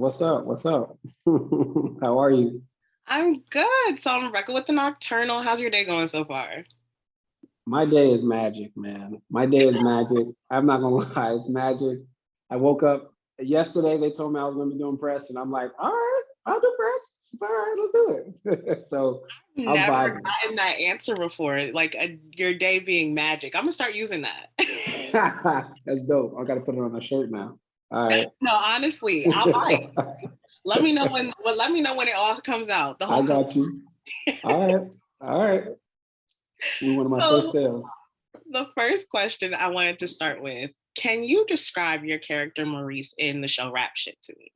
What's up? What's up? How are you? I'm good. So I'm Rebecca with the Nocturnal. How's your day going so far? My day is magic, man. My day is magic. I'm not gonna lie, it's magic. I woke up yesterday. They told me I was gonna be doing press, and I'm like, all right, I'll do press. All right, let's do it. So I've I'm never vibing. gotten that answer before, like your day being magic. I'm gonna start using that. That's dope. I gotta put it on a shirt now. All right. No, honestly, I might. Let me know when. Well, let me know when it all comes out. The I whole. got you. All right. All right. We one of my first So sales. the first question I wanted to start with: can you describe your character Maurice in the show Rap Shit to me?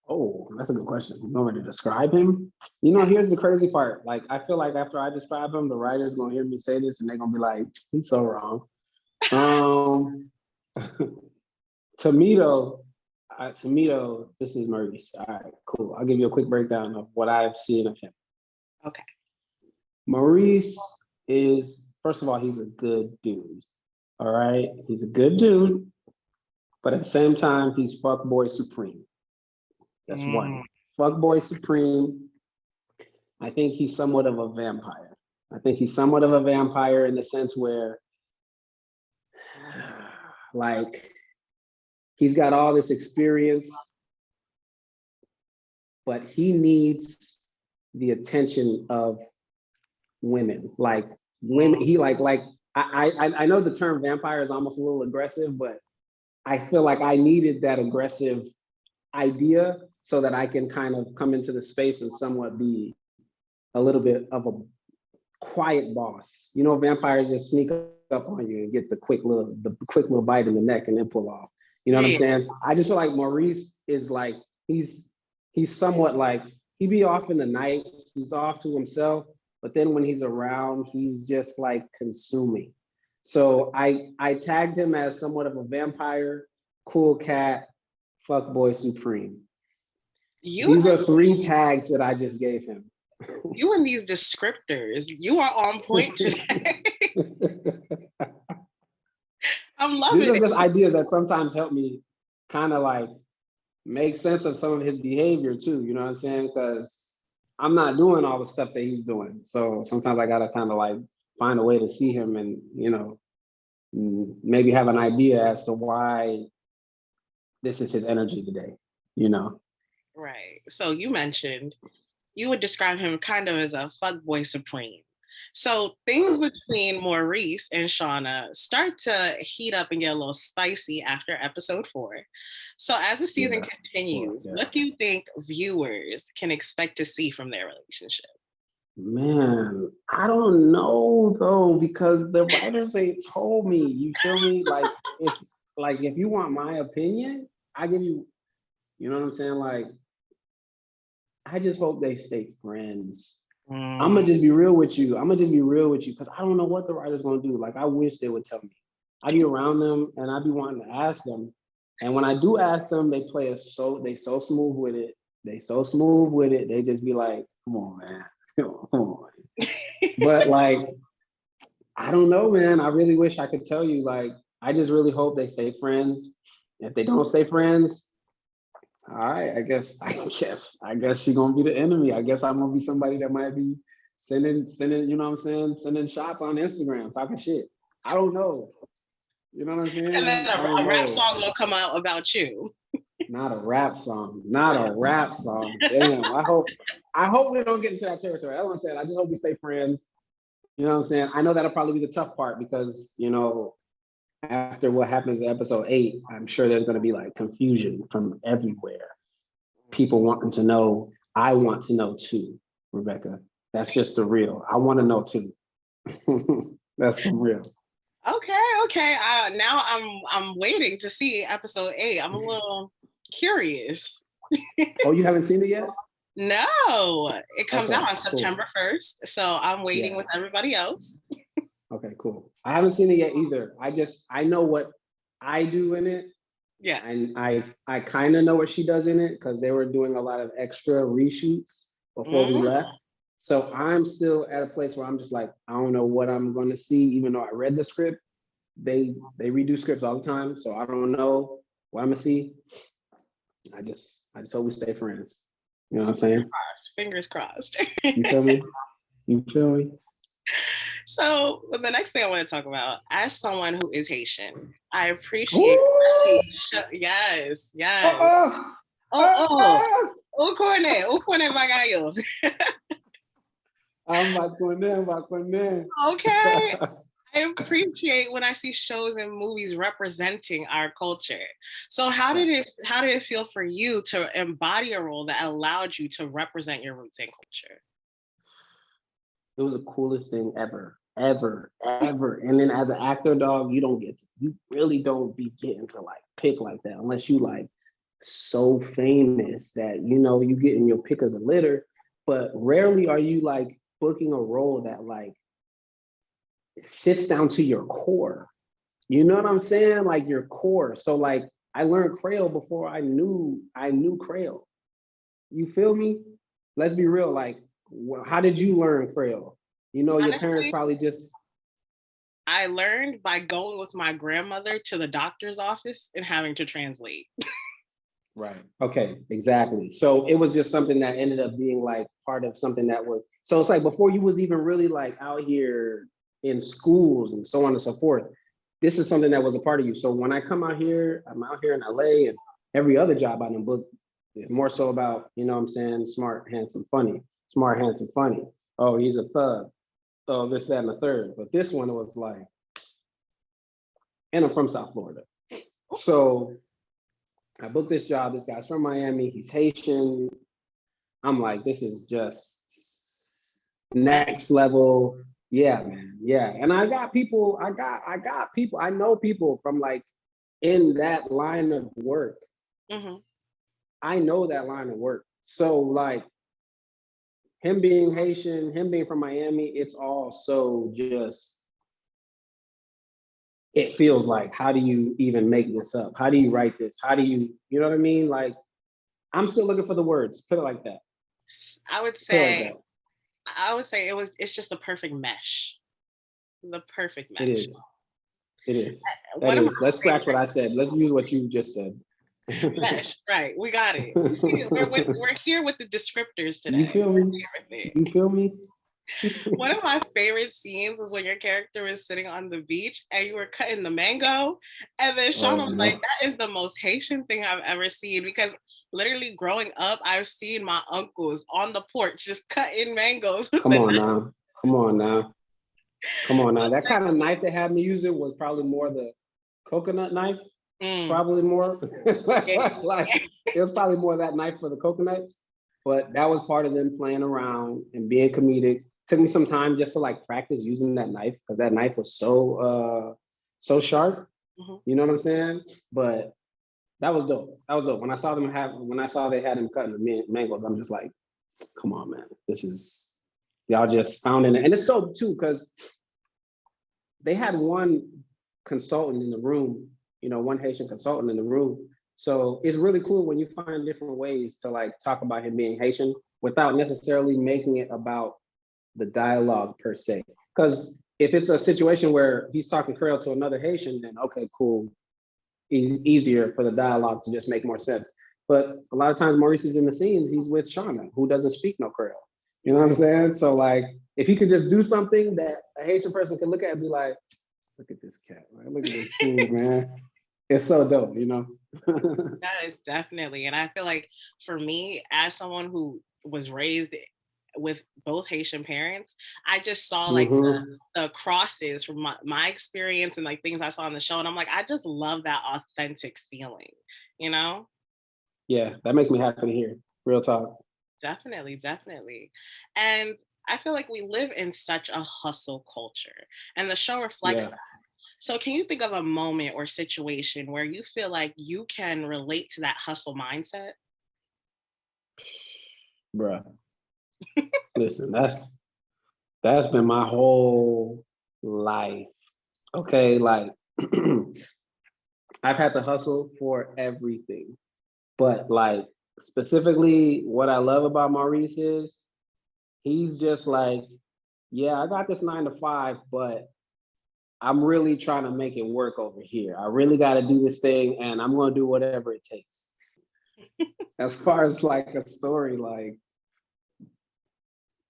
Oh, that's a good question. You want me to describe him? You know, here's the crazy part. Like, I feel like after I describe him, the writer's gonna hear me say this and they're gonna be like, he's so wrong. Um, Tomato, Tomato, this is Maurice. All right, cool. I'll give you a quick breakdown of what I've seen of him. Okay. Maurice is, first of all, he's a good dude. All right, he's a good dude, but at the same time, he's fuckboy supreme. That's one. Fuckboy supreme. I think he's somewhat of a vampire. I think he's somewhat of a vampire in the sense where, like, he's got all this experience, but he needs the attention of women. Like women, he I know the term vampire is almost a little aggressive, but I feel like I needed that aggressive idea so that I can kind of come into the space and somewhat be a little bit of a quiet boss. You know, vampires just sneak up on you and get the quick little bite in the neck and then pull off. You know what I'm saying? I just feel like Maurice is like, he's somewhat like, he be off in the night, he's off to himself, but then when he's around, he's just like consuming. So I tagged him as somewhat of a vampire, cool cat, fuckboy supreme. These are three tags that I just gave him. You and these descriptors, you are on point today. I'm loving it. These are just ideas that sometimes help me kind of like make sense of some of his behavior too. You know what I'm saying? Because I'm not doing all the stuff that he's doing. So sometimes I gotta kind of like find a way to see him and, you know, maybe have an idea as to why this is his energy today, you know? Right. So you mentioned you would describe him kind of as a fuckboy supreme. So things between Maurice and Shauna start to heat up and get a little spicy after episode 4. So as the season continues, what do you think viewers can expect to see from their relationship? Man, I don't know though, because the writers ain't told me. You feel me? If you want my opinion, I give you, you know what I'm saying? Like, I just hope they stay friends. I'm gonna just be real with you. Because I don't know what the writer's gonna do. Like, I wish they would tell me. I be around them and I be wanting to ask them. And when I do ask them, they so smooth with it. They just be like, come on, man. Come on. But like, I don't know, man. I really wish I could tell you. Like, I just really hope they stay friends. If they don't stay friends, all right, I guess she's gonna be the enemy. I guess I'm gonna be somebody that might be sending, you know what I'm saying, sending shots on Instagram, talking shit. I don't know. You know what I'm saying? And then a rap song will come out about you. Not a rap song. Damn. I hope we don't get into that territory. That's what I'm saying. I just hope we stay friends. You know what I'm saying? I know that'll probably be the tough part because, you know, after what happens in episode 8, I'm sure there's going to be like confusion from everywhere. People wanting to know. I want to know too, Rebecca. That's just the real. I want to know too. That's some real. Okay. Now I'm waiting to see episode 8. I'm a little curious. Oh, you haven't seen it yet? No, it comes out on September 1st. So I'm waiting with everybody else. Okay, cool. I haven't seen it yet either. I know what I do in it. Yeah. And I kind of know what she does in it because they were doing a lot of extra reshoots before we left. So I'm still at a place where I'm just like, I don't know what I'm going to see, even though I read the script. They redo scripts all the time. So I don't know what I'm going to see. I just hope we stay friends. You know what I'm saying? Fingers crossed. You feel me? You feel me? So the next thing I want to talk about, as someone who is Haitian, I appreciate yes, yes. Ukone bagayo. I'm about to. Okay. I appreciate when I see shows and movies representing our culture. So how did it feel for you to embody a role that allowed you to represent your roots and culture? It was the coolest thing ever. And then as an actor, dog, you really don't be getting to like pick like that unless you like so famous that you getting your pick of the litter. But rarely are you like booking a role that like sits down to your core. You know what I'm saying? Like your core. So like I learned Creole before I knew Creole. You feel me? Let's be real. Like, how did you learn Creole? Honestly, your parents probably just. I learned by going with my grandmother to the doctor's office and having to translate. Right. Okay, exactly. So it was just something that ended up being like part of something that was, so it's like before you was even really like out here in schools and so on and so forth, this is something that was a part of you. So when I come out here, I'm out here in LA, and every other job I done booked is more so about, you know what I'm saying, smart, handsome, funny. Smart, handsome, funny. Oh, he's a thug. Oh, this, that, and the third. But this one was like, and I'm from South Florida. So I booked this job. This guy's from Miami. He's Haitian. I'm like, this is just next level. Yeah, man. Yeah. And I got people, I know people from like in that line of work. Mm-hmm. I know that line of work. So like him being Haitian, him being from Miami, it's all so just, it feels like, how do you even make this up? How do you write this? How do you know what I mean? Like, I'm still looking for the words, put it like that. I would say it's just the perfect mesh. The perfect mesh. It is. Let's scratch what I said. Let's use what you just said. Mesh, right? We got it. See, we're here with the descriptors today. You feel me? You feel me? One of my favorite scenes was when your character was sitting on the beach and you were cutting the mango, and then Shauna was like, "That is the most Haitian thing I've ever seen," because literally growing up, I've seen my uncles on the porch just cutting mangoes. Come on now. That kind of knife they had me using was probably more the coconut knife. Probably more. Like it was probably more that knife for the coconuts. But that was part of them playing around and being comedic. Took me some time just to like practice using that knife because that knife was so sharp. Mm-hmm. You know what I'm saying? But that was dope. When I saw they had him cutting the mangoes, I'm just like, come on, man. This is, y'all just found it. And it's dope too, because they had one consultant in the room, one Haitian consultant in the room. So it's really cool when you find different ways to like talk about him being Haitian without necessarily making it about the dialogue per se. Because if it's a situation where he's talking Creole to another Haitian, then okay, cool. Easier for the dialogue to just make more sense. But a lot of times Maurice is in the scenes, he's with Shauna, who doesn't speak no Creole. You know what I'm saying? So like, if he could just do something that a Haitian person can look at and be like, look at this cat, man. Look at this food, man. It's so dope, Yes, definitely. And I feel like for me, as someone who was raised with both Haitian parents, I just saw like the crosses from my experience and like things I saw on the show. And I'm like, I just love that authentic feeling, Yeah, that makes me happy to hear. Real talk. Definitely. And I feel like we live in such a hustle culture, and the show reflects that. So can you think of a moment or situation where you feel like you can relate to that hustle mindset? Bruh. Listen, that's been my whole life. Okay, like I've had to hustle for everything. But like specifically what I love about Maurice is he's just like, yeah, I got this 9 to 5, but I'm really trying to make it work over here. I really got to do this thing and I'm going to do whatever it takes. As far as like a story, like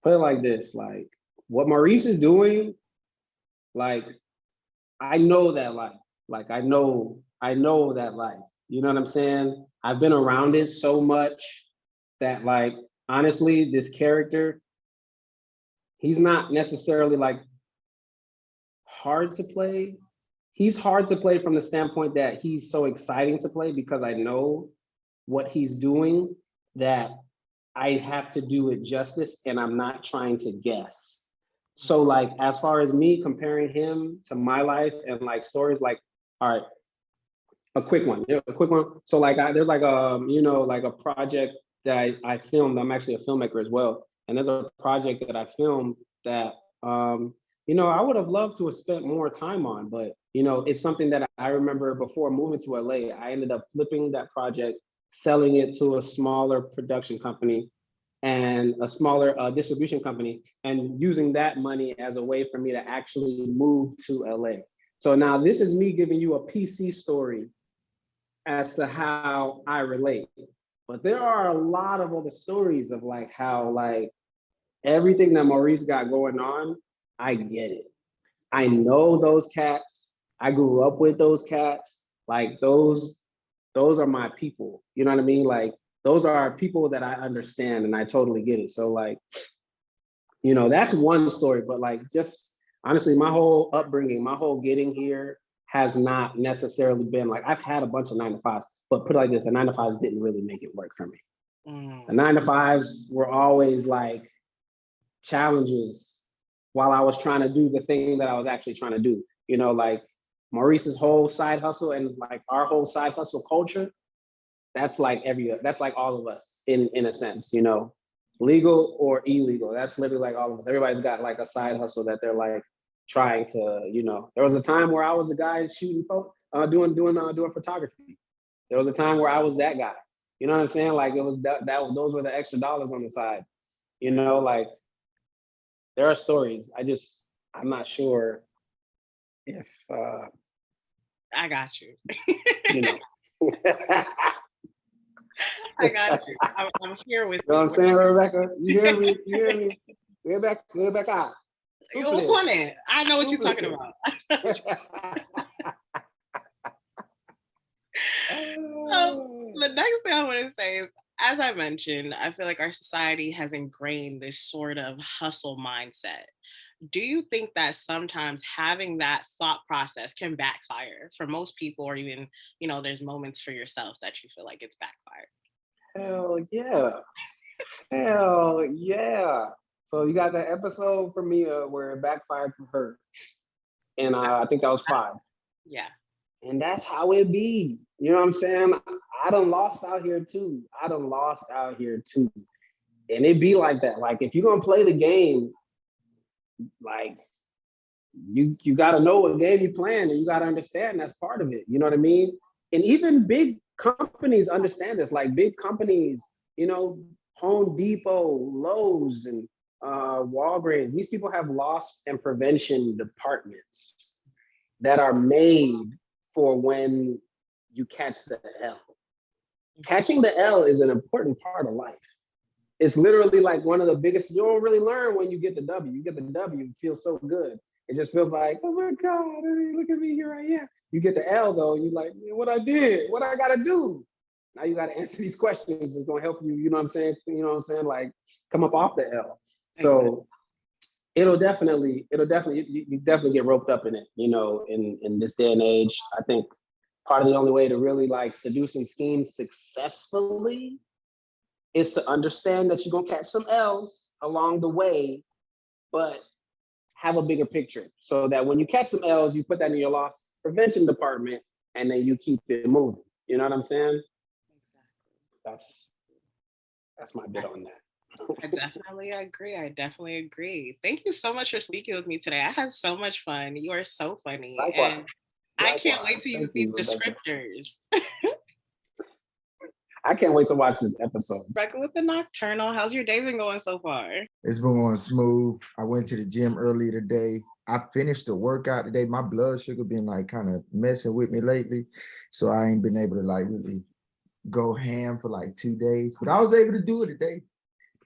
put it like this, like what Maurice is doing, like I know that life. Like I know that life. You know what I'm saying? I've been around it so much that like honestly, this character, he's not necessarily like hard to play. He's hard to play from the standpoint that he's so exciting to play because I know what he's doing that I have to do it justice and I'm not trying to guess. So like as far as me comparing him to my life and like stories like, all right, a quick one, yeah, a quick one. So like there's like you know, like a project that I filmed. I'm actually a filmmaker as well. And there's a project that I filmed that you know, I would have loved to have spent more time on, but you know, it's something that I remember before moving to LA, I ended up flipping that project, selling it to a smaller production company and a smaller distribution company, and using that money as a way for me to actually move to LA. So now this is me giving you a PC story as to how I relate. But there are a lot of other stories of like how like everything that Maurice got going on, I get it. I know those cats. I grew up with those cats. Like those are my people. You know what I mean? Like those are people that I understand and I totally get it. So like, you know, that's one story, but like just honestly, my whole upbringing, my whole getting here has not necessarily been like I've had a bunch of 9 to 5s, but put it like this, the 9 to 5s didn't really make it work for me. The 9 to 5s were always like challenges while I was trying to do the thing that I was actually trying to do. You know, like Maurice's whole side hustle and like our whole side hustle culture, that's like all of us in a sense, you know, legal or illegal. That's literally like all of us. Everybody's got like a side hustle that they're like trying to, you know. There was a time where I was the guy shooting doing photography. There was a time where I was that guy. You know what I'm saying? Like it was that those were the extra dollars on the side. You know, like there are stories. I'm not sure if I got you. you know. I got you. I'm here with You know what you. I'm saying, Rebecca? You hear me? You hear me? Rebecca. You're on it. I know what you're talking about. The next thing I want to say is, as I mentioned, I feel like our society has ingrained this sort of hustle mindset. Do you think that sometimes having that thought process can backfire for most people, or even, you know, there's moments for yourself that you feel like it's backfired? Hell yeah. Hell yeah. So you got that episode for me where it backfired for her. And I think that was 5. Yeah. And that's how it be. You know what I'm saying? I done lost out here too. And it be like that. Like if you're gonna play the game, like you gotta know what game you're playing and you gotta understand that's part of it. You know what I mean? And even big companies understand this. Like big companies, you know, Home Depot, Lowe's, and Walgreens. These people have loss and prevention departments that are made for when you catch the L. Catching the L is an important part of life. It's literally like one of the biggest, you don't really learn when you get the W. You get the W, it feels so good. It just feels like, oh my God, look at me, here I am. You get the L though, you like, what I did, what I gotta do. Now you gotta answer these questions. It's gonna help you, you know what I'm saying? You know what I'm saying? Like come up off the L. So it'll definitely, you definitely get roped up in it, you know, in this day and age. I think part of the only way to really like seduce and scheme successfully is to understand that you're gonna catch some L's along the way, but have a bigger picture so that when you catch some L's, you put that in your loss prevention department and then you keep it moving. You know what I'm saying? That's my bit on that. I definitely agree. Thank you so much for speaking with me today. I had so much fun. You are so funny. Likewise. And I can't wait to use these descriptors. I can't wait to watch this episode. Rebecca with the Nocturnal. How's your day been going so far? It's been going smooth. I went to the gym earlier today. I finished the workout today. My blood sugar been like kind of messing with me lately. So I ain't been able to like really go ham for like 2 days, but I was able to do it today.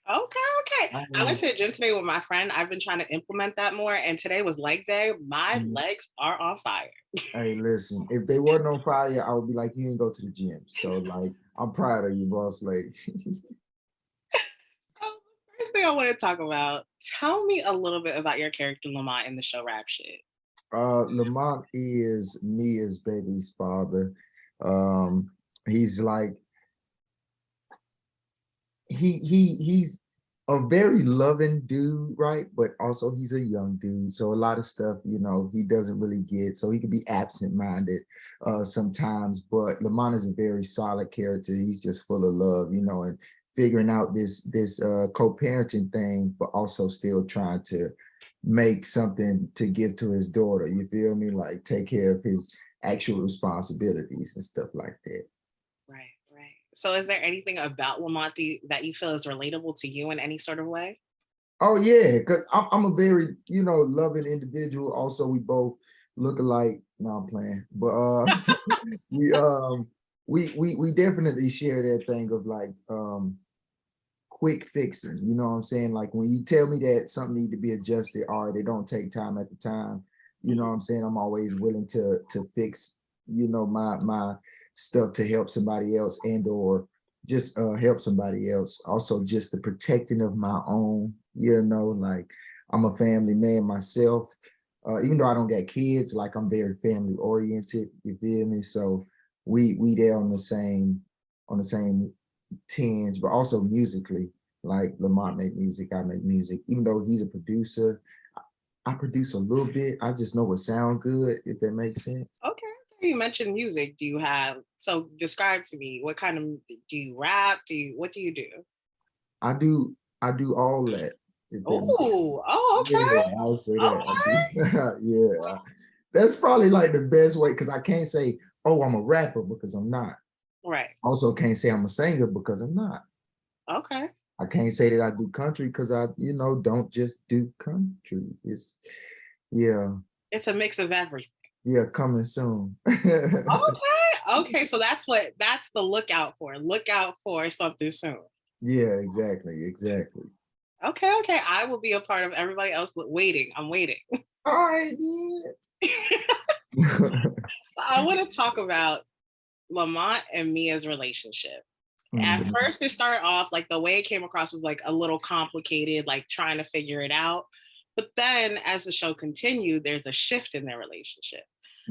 Okay. I went to the gym today with my friend. I've been trying to implement that more. And today was leg day. My legs are on fire. Hey, listen, if they weren't on fire, I would be like, you didn't go to the gym. So like, I'm proud of you, boss lady. So the first thing I want to talk about, tell me a little bit about your character Lamont in the show Rap Shit. Lamont is Mia's baby's father. He's like he's a very loving dude, right? But also he's a young dude, so a lot of stuff, he doesn't really get. So he can be absent-minded sometimes. But Lamont is a very solid character. He's just full of love, and figuring out this co-parenting thing, but also still trying to make something to give to his daughter. You feel me? Like take care of his actual responsibilities and stuff like that. Right. So is there anything about Lamont that you feel is relatable to you in any sort of way? Oh yeah, because I'm a very, loving individual. Also, we both look alike. No, I'm playing. But we definitely share that thing of like quick fixing. You know what I'm saying? Like when you tell me that something need to be adjusted, or they don't take time at the time, you know what I'm saying? I'm always willing to fix, my stuff to help somebody else and or just help somebody else. Also just the protecting of my own, like I'm a family man myself. Even though I don't got kids, like I'm very family oriented, you feel me? So we there on the same tinge, but also musically. Like Lamont make music, I make music. Even though he's a producer, I produce a little bit. I just know it sound good, if that makes sense. Okay. You mentioned music. So describe to me, what kind of, do you rap? What do you do? I do all that. Okay. Yeah, I'll say Okay. that. Yeah. That's probably like the best way, because I can't say, oh, I'm a rapper, because I'm not. Right. Also can't say I'm a singer, because I'm not. Okay. I can't say that I do country, because I, don't just do country. Yeah, It's a mix of everything. yeah, coming soon. Okay. So that's the lookout for. Look out for something soon. Yeah, exactly. Okay. I will be a part of everybody else waiting. I'm waiting. All right, yeah. So I want to talk about Lamont and Mia's relationship. At first, it started off like the way it came across was like a little complicated, like trying to figure it out. But then as the show continued, there's a shift in their relationship.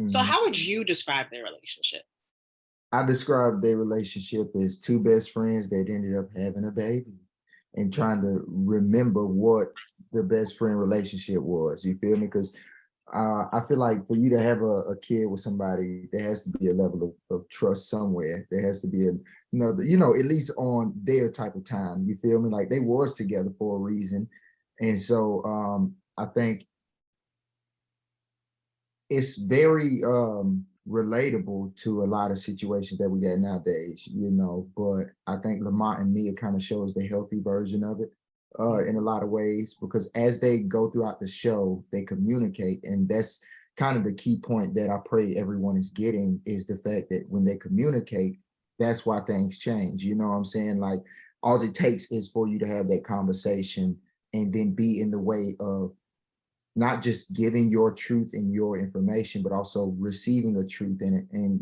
So how would you describe their relationship? I described their relationship as two best friends that ended up having a baby and trying to remember what the best friend relationship was. You feel me? Because I feel like for you to have a kid with somebody, there has to be a level of trust somewhere. There has to be at least on their type of time. You feel me? Like they was together for a reason. And so I think it's very relatable to a lot of situations that we got nowadays, but I think Lamont and Mia kind of shows the healthy version of it in a lot of ways, because as they go throughout the show, they communicate. And that's kind of the key point that I pray everyone is getting, is the fact that when they communicate, that's why things change. You know what I'm saying? Like all it takes is for you to have that conversation and then be in the way of not just giving your truth and your information, but also receiving a truth in it, and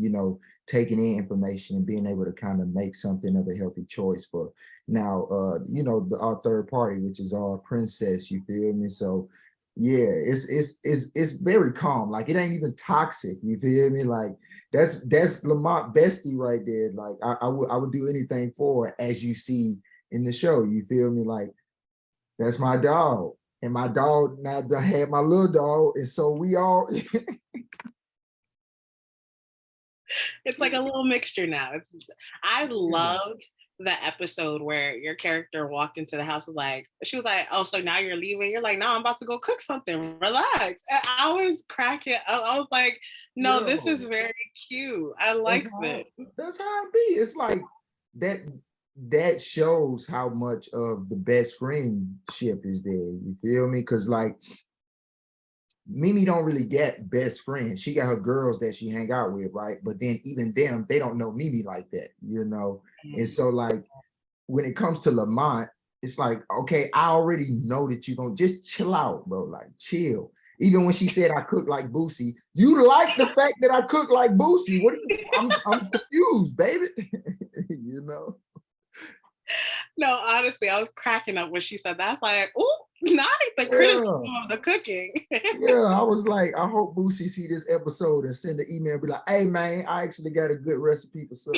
taking in information and being able to kind of make something of a healthy choice for now our third party, which is our princess. You feel me? So yeah, it's very calm. Like it ain't even toxic. You feel me? Like that's Lamont bestie right there. Like I would do anything for her, as you see in the show. You feel me? Like that's my dog. And my dog now had my little dog. And so we all It's like a little mixture now. I loved the episode where your character walked into the house, she was like, oh, so now you're leaving? You're like, no, I'm about to go cook something. Relax. And I was cracking up. I was like, no, this is very cute. I like this. That's how it be. It's like that shows how much of the best friendship is there. You feel me? Because like Mimi don't really get best friends. She got her girls that she hang out with, right? But then even them, they don't know Mimi like that, you know? And so like, when it comes to Lamont, it's like, okay, I already know that you're gonna just chill out, bro. Like chill. Even when she said I cook like Boosie, you like the fact that I cook like Boosie. What are you, I'm confused, baby. You know? No, honestly, I was cracking up when she said that. I was like, "Ooh, not the criticism of the cooking." Yeah, I was like, I hope Boosie see this episode and send an email and be like, hey man, I actually got a good recipe for sub.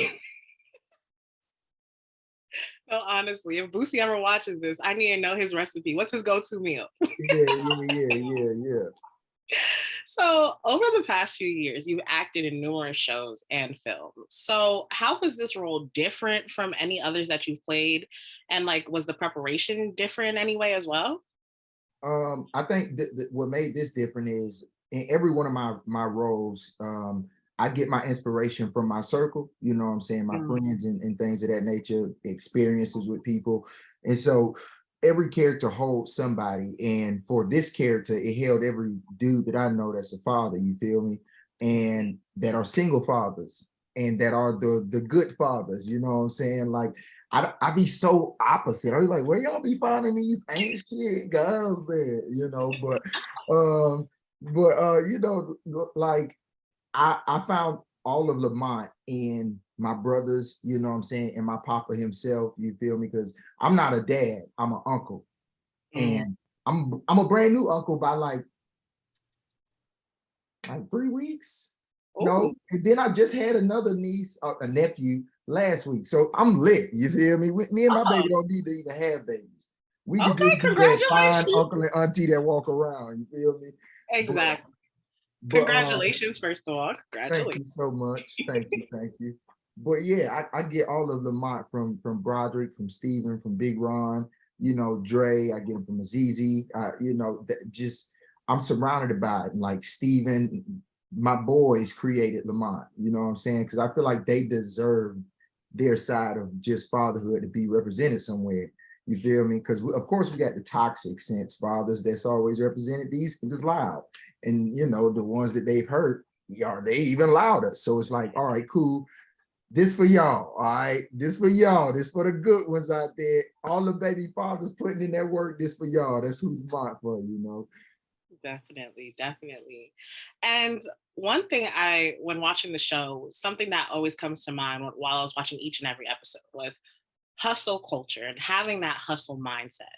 No, honestly, if Boosie ever watches this, I need to know his recipe. What's his go-to meal? Yeah. So, over the past few years, you've acted in numerous shows and films. So, how was this role different from any others that you've played? And like, was the preparation different anyway as well? I think what made this different is in every one of my roles, I get my inspiration from my circle, you know what I'm saying, my friends and things of that nature, experiences with people. And so every character holds somebody. And for this character, it held every dude that I know that's a father, you feel me? And that are single fathers and that are the good fathers, you know what I'm saying? Like I be so opposite. I be like, where y'all be finding these ain't shit girls there, you know? You know, like I found all of Lamont in my brothers, you know what I'm saying, and my papa himself, you feel me? Because I'm not a dad, I'm an uncle. And I'm a brand new uncle by like 3 weeks. No, and then I just had another niece, a nephew last week. So I'm lit, you feel me? Me and my baby don't need to even have babies. We could just be that fine uncle and auntie that walk around, you feel me? Exactly. But, congratulations, first of all. Congratulations. Thank you so much. Thank you. But yeah, I get all of Lamont from Broderick, from Steven, from Big Ron, you know, Dre, I get him from Azizi, you know, just I'm surrounded by it. And like Steven, my boys created Lamont, you know what I'm saying? Because I feel like they deserve their side of just fatherhood to be represented somewhere. You feel me? Because of course we got the toxic sense fathers that's always represented. These just loud, and you know the ones that they've hurt, are they even louder? So it's like, all right, cool. This for y'all, all right. This for y'all. This for the good ones out there. All the baby fathers putting in their work. This for y'all. That's who you want for, you know. Definitely. And one thing when watching the show, something that always comes to mind while I was watching each and every episode was hustle culture and having that hustle mindset.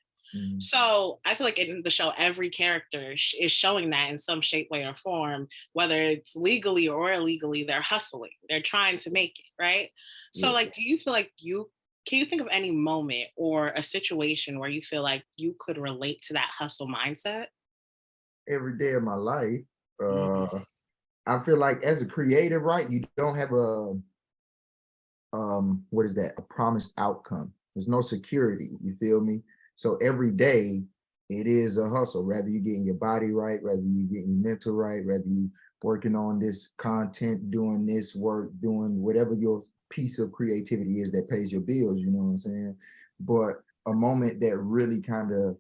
So I feel like in the show, every character is showing that in some shape, way, or form, whether it's legally or illegally, they're hustling, they're trying to make it, right? So like, do you feel like can you think of any moment or a situation where you feel like you could relate to that hustle mindset? Every day of my life, I feel like as a creative, right, you don't have what is that? A promised outcome. There's no security, you feel me? So every day it is a hustle, rather you getting your body right, rather you getting your mental right, rather you working on this content, doing this work, doing whatever your piece of creativity is that pays your bills, you know what I'm saying? But a moment that really kind of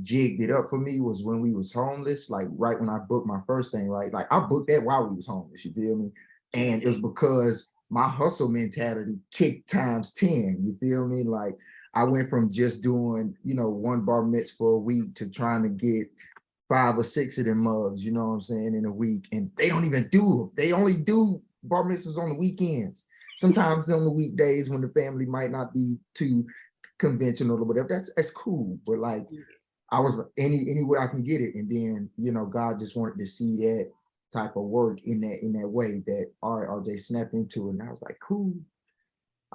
jigged it up for me was when we was homeless, like right when I booked my first thing, right? Like I booked that while we was homeless, you feel me? And it was because my hustle mentality kicked times 10, you feel me? Like I went from just doing, you know, one bar mitzvah a week to trying to get 5 or 6 of them mugs, you know what I'm saying, in a week. And they don't even do them. They only do bar mitzvahs on the weekends. Sometimes on the weekdays when the family might not be too conventional or whatever. That's cool. But like I was anywhere I can get it. And then, you know, God just wanted to see that type of work in that way that all right, RJ snapped into it. And I was like, cool.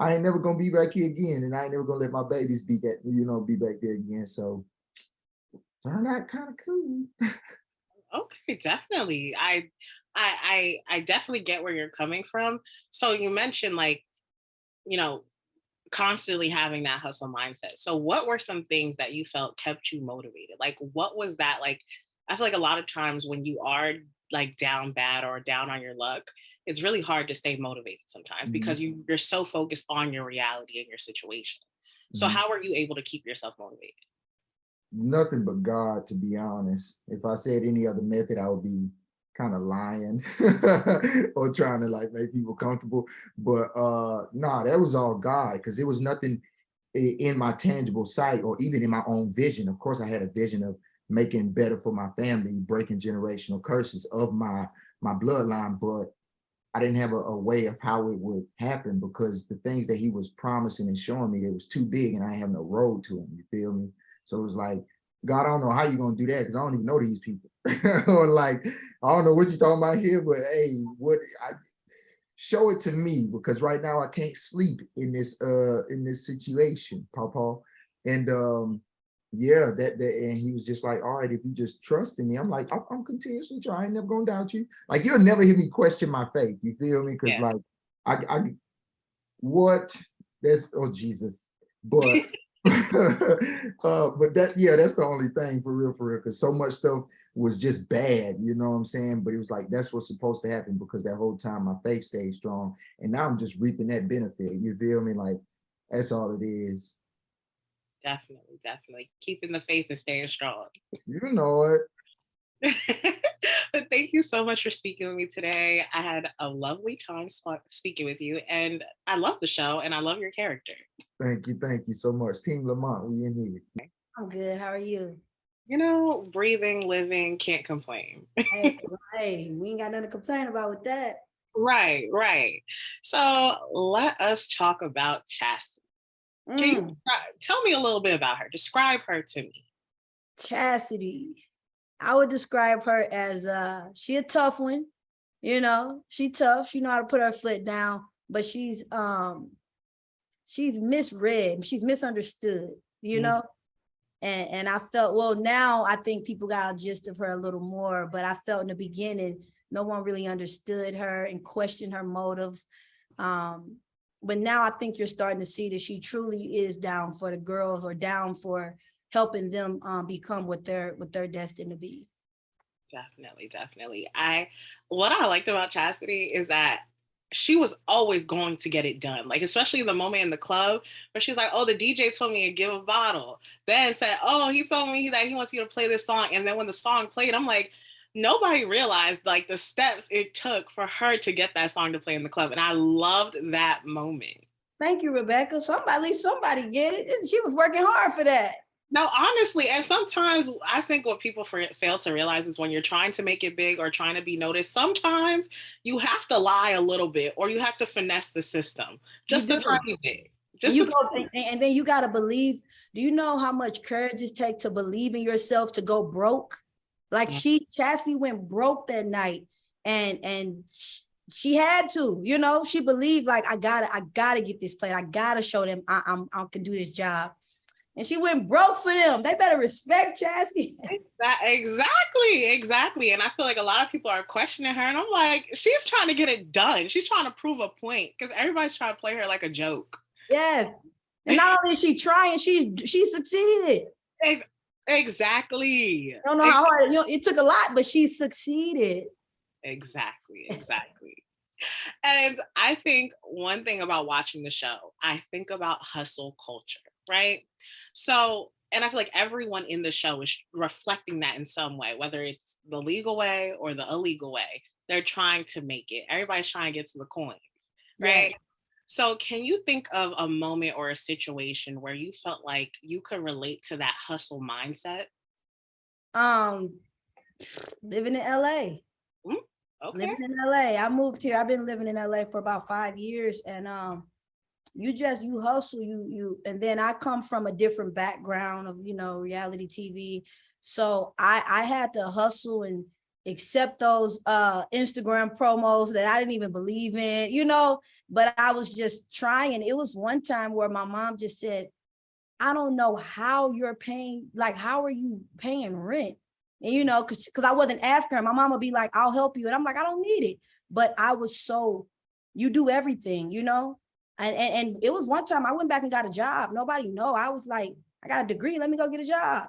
I ain't never gonna be back here again. And I ain't never gonna let my babies be back there again. So turned out kind of cool. Okay, definitely. I definitely get where you're coming from. So you mentioned like, you know, constantly having that hustle mindset. So what were some things that you felt kept you motivated? Like what was that like? I feel like a lot of times when you are like down bad or down on your luck, it's really hard to stay motivated sometimes because you're so focused on your reality and your situation. So how are you able to keep yourself motivated? Nothing but God, to be honest. If I said any other method, I would be kind of lying or trying to like make people comfortable. But nah, that was all God, because it was nothing in my tangible sight or even in my own vision. Of course, I had a vision of making better for my family, breaking generational curses of my bloodline, but I didn't have a way of how it would happen, because the things that he was promising and showing me, it was too big and I didn't have no road to him. You feel me? So it was like, God, I don't know how you're gonna do that, because I don't even know these people. Or like, I don't know what you're talking about here, but hey, show it to me, because right now I can't sleep in this situation, Papa. And yeah, that and he was just like, all right, if you just trust in me, I'm like, I'm continuously trying, I ain't never gonna doubt you. Like, you'll never hear me question my faith. You feel me? Because Yeah. like I what that's, oh Jesus. But but that, yeah, that's the only thing for real, because so much stuff was just bad, you know what I'm saying? But it was like, that's what's supposed to happen, because that whole time my faith stayed strong, and now I'm just reaping that benefit. You feel me? Like, that's all it is. Definitely, definitely. Keeping the faith and staying strong. You know it. But thank you so much for speaking with me today. I had a lovely time speaking with you, and I love the show and I love your character. Thank you so much. Team Lamont, we in here. I'm good. How are you? You know, breathing, living, can't complain. Hey, we ain't got nothing to complain about with that. Right, right. So let us talk about Chastity. Can you tell me a little bit about her? Describe her to me. Chastity. I would describe her as she a tough one, you know, she tough, she know how to put her foot down, but she's misread, she's misunderstood, you know. And I felt, well, now I think people got a gist of her a little more, but I felt in the beginning no one really understood her and questioned her motive. But now I think you're starting to see that she truly is down for the girls, or down for helping them become what they're destined to be. Definitely, definitely. What I liked about Chastity is that she was always going to get it done. Like, especially the moment in the club where she's like, oh, the DJ told me to give a bottle. Then said, oh, he told me that he wants you to play this song. And then when the song played, I'm like, nobody realized like the steps it took for her to get that song to play in the club. And I loved that moment. Thank you, Rebecca. At least somebody get it. She was working hard for that. No, honestly, and sometimes I think what people fail to realize is when you're trying to make it big or trying to be noticed, sometimes you have to lie a little bit, or you have to finesse the system just a tiny bit. And then you got to believe. Do you know how much courage it takes to believe in yourself to go broke? Like Chastity went broke that night, and she had to, you know, she believed like, I gotta get this played. I gotta show them I can do this job. And she went broke for them. They better respect Chastity. Exactly. And I feel like a lot of people are questioning her. And I'm like, she's trying to get it done. She's trying to prove a point, because everybody's trying to play her like a joke. Yes. And not only is she trying, she succeeded. Exactly. I don't know how hard, it took a lot, but she succeeded. Exactly. And I think one thing about watching the show, I think about hustle culture, right? So, and I feel like everyone in the show is reflecting that in some way, whether it's the legal way or the illegal way. They're trying to make it. Everybody's trying to get to the coins, right? Yeah. So can you think of a moment or a situation where you felt like you could relate to that hustle mindset? Living in LA. Okay. Living in LA. I moved here. I've been living in LA for about 5 years, and you hustle, and then I come from a different background of, reality TV. So I had to hustle and accept those Instagram promos that I didn't even believe in, but I was just trying. It was one time where my mom just said, I don't know how you're paying, like, how are you paying rent? And, because I wasn't asking her. My mom would be like, I'll help you. And I'm like, I don't need it. But I was you do everything, And it was one time I went back and got a job. Nobody know. I was like, I got a degree. Let me go get a job,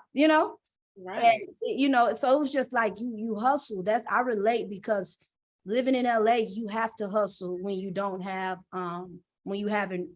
Right. And, so it was just like you hustle. I relate, because living in LA, you have to hustle when you don't have, when you haven't,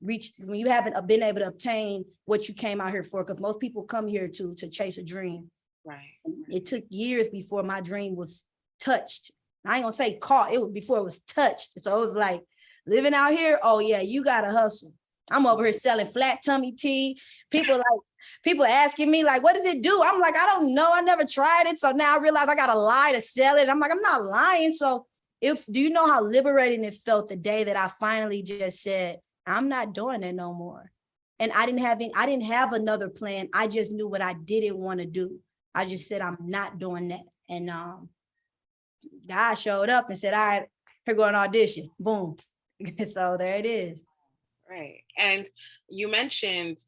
when you haven't been able to obtain what you came out here for, because most people come here to chase a dream. Right. It took years before my dream was touched. I ain't gonna say caught, it was before it was touched. So it was like living out here, oh yeah, you gotta hustle. I'm over here selling flat tummy tea. People asking me like, what does it do? I'm like, I don't know. I never tried it. So now I realize I gotta lie to sell it. I'm like, I'm not lying. So do you know how liberating it felt the day that I finally just said, I'm not doing it no more. And I didn't have another plan. I just knew what I didn't want to do. I just said, I'm not doing that. And God showed up and said, all right, here go an audition. Boom. So there it is. Right. And you mentioned,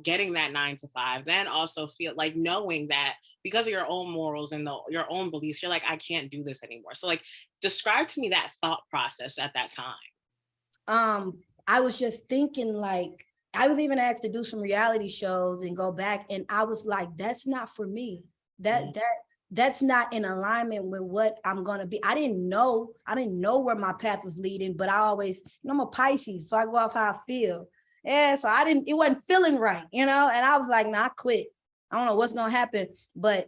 getting that 9 to 5, then also feel like knowing that because of your own morals and your own beliefs, you're like, I can't do this anymore. So like, describe to me that thought process at that time. I was just thinking, like, I was even asked to do some reality shows and go back. And I was like, that's not for me. That's not in alignment with what I'm going to be. I didn't know where my path was leading, but I always, I'm a Pisces, so I go off how I feel. Yeah, so it wasn't feeling right, and I was like, I quit. I don't know what's going to happen, but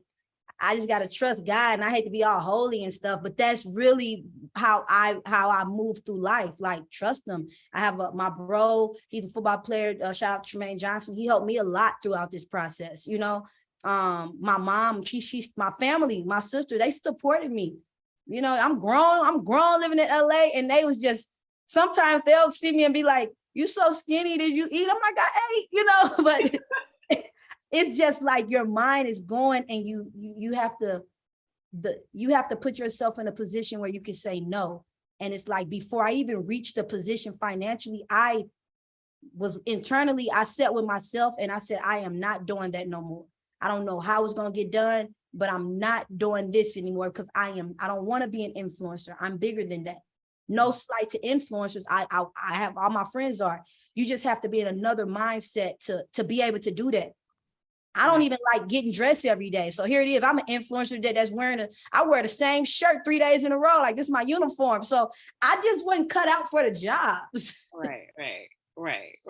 I just got to trust God, and I hate to be all holy and stuff, but that's really how I move through life. Like, trust them. I have my bro, he's a football player. Shout out to Tremaine Johnson. He helped me a lot throughout this process. My mom, she's my family, my sister, they supported me. I'm grown living in LA, and they was just, sometimes they'll see me and be like, you so skinny, did you eat? I'm like, I ate, but it's just like your mind is going, and you have to put yourself in a position where you can say no. And it's like, before I even reached the position financially, I sat with myself and I said, I am not doing that no more. I don't know how it's going to get done, but I'm not doing this anymore, because I don't want to be an influencer. I'm bigger than that. No slight to influencers. I have, all my friends are. You just have to be in another mindset to be able to do that. I don't even like getting dressed every day. So here it is. I'm an influencer that's I wear the same shirt 3 days in a row. Like, this is my uniform. So I just wasn't cut out for the jobs. Right.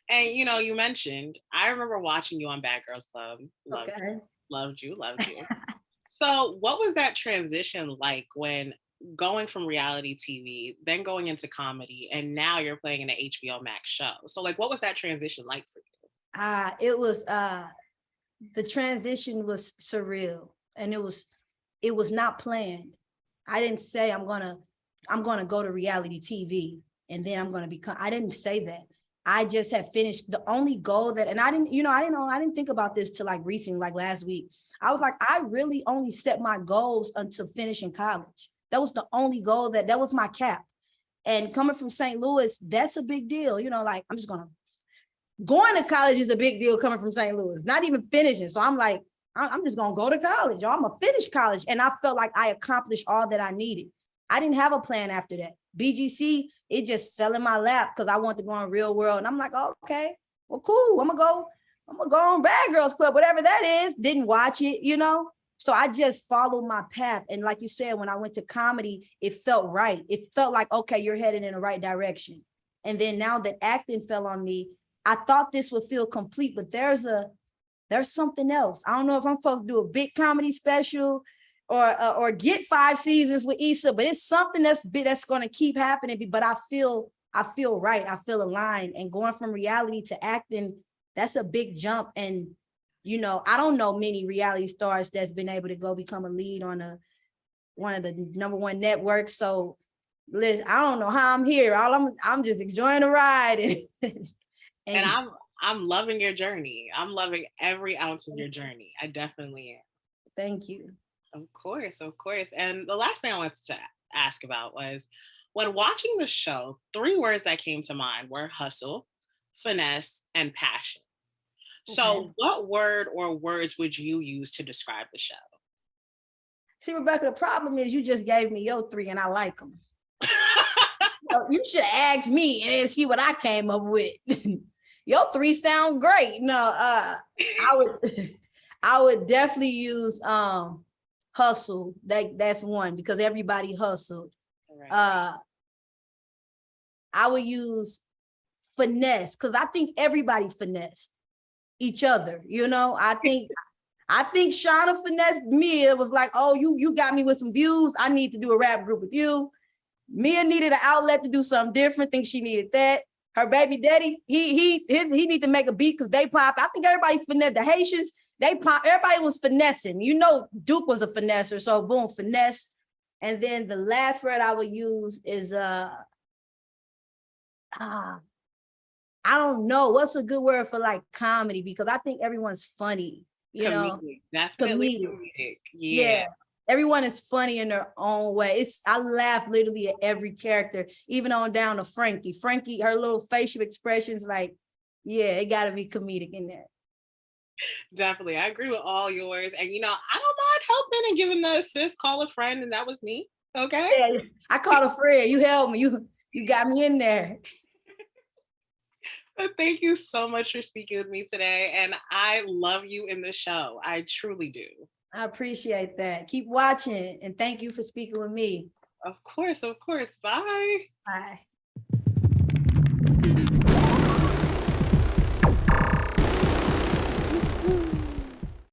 And you mentioned, I remember watching you on Bad Girls Club. Loved you. So what was that transition like, when going from reality TV, then going into comedy, and now you're playing in an HBO Max show? So like, what was that transition like for you? The transition was surreal, and it was not planned. I didn't say I'm gonna go to reality TV and then I'm gonna become. I didn't say that. I just had finished the only goal that, and I didn't think about this till like recently, like last week. I was like, I really only set my goals until finishing college. That was the only goal that was my cap. And coming from St. Louis, that's a big deal. Like, going to college is a big deal coming from St. Louis, not even finishing. So I'm like, I'm just going to go to college, or I'm going to finish college. And I felt like I accomplished all that I needed. I didn't have a plan after that. BGC, it just fell in my lap because I wanted to go on Real World. And I'm like, oh, okay, well, cool. I'm gonna go on Bad Girls Club, whatever that is. Didn't watch it, So I just followed my path. And like you said, when I went to comedy, it felt right. It felt like, okay, you're headed in the right direction. And then now that acting fell on me, I thought this would feel complete, but there's something else. I don't know if I'm supposed to do a big comedy special or get 5 seasons with Issa, but it's something that's going to keep happening. But I feel right. I feel aligned. And going from reality to acting, that's a big jump. And, I don't know many reality stars that's been able to go become a lead on one of the #1 networks. So listen, I don't know how I'm here. I'm just enjoying the ride. And I'm loving your journey. I'm loving every ounce of your journey. I definitely am. Thank you. Of course. And the last thing I wanted to ask about was, when watching the show, 3 words that came to mind were hustle, finesse, and passion. Okay. So what word or words would you use to describe the show? See, Rebecca, the problem is you just gave me your 3 and I like them. So you should ask me and then see what I came up with. Your 3 sound great. No, I would definitely use hustle. That's one, because everybody hustled. Right. I would use finesse, because I think everybody finessed each other. You know, I think Shauna finessed Mia. It was like, oh, you got me with some views. I need to do a rap group with you. Mia needed an outlet to do something different. Think she needed that. Her baby daddy, he need to make a beat because they pop. I think everybody finessed. The Haitians, they pop. Everybody was finessing. You know, Duke was a finesser, so boom, finesse. And then the last word I would use is I don't know what's a good word for like comedy, because I think everyone's funny. You know, definitely comedic. Yeah. Everyone is funny in their own way. I laugh literally at every character, even on down to Frankie. Frankie, her little facial expressions, like, yeah, it got to be comedic in there. Definitely. I agree with all yours. And, you know, I don't mind helping and giving the assist, call a friend, and that was me. Okay. Yeah, I called a friend. You helped me. You got me in there. But thank you so much for speaking with me today. And I love you in the show. I truly do. I appreciate that. Keep watching, and thank you for speaking with me. Of course. Bye. Bye.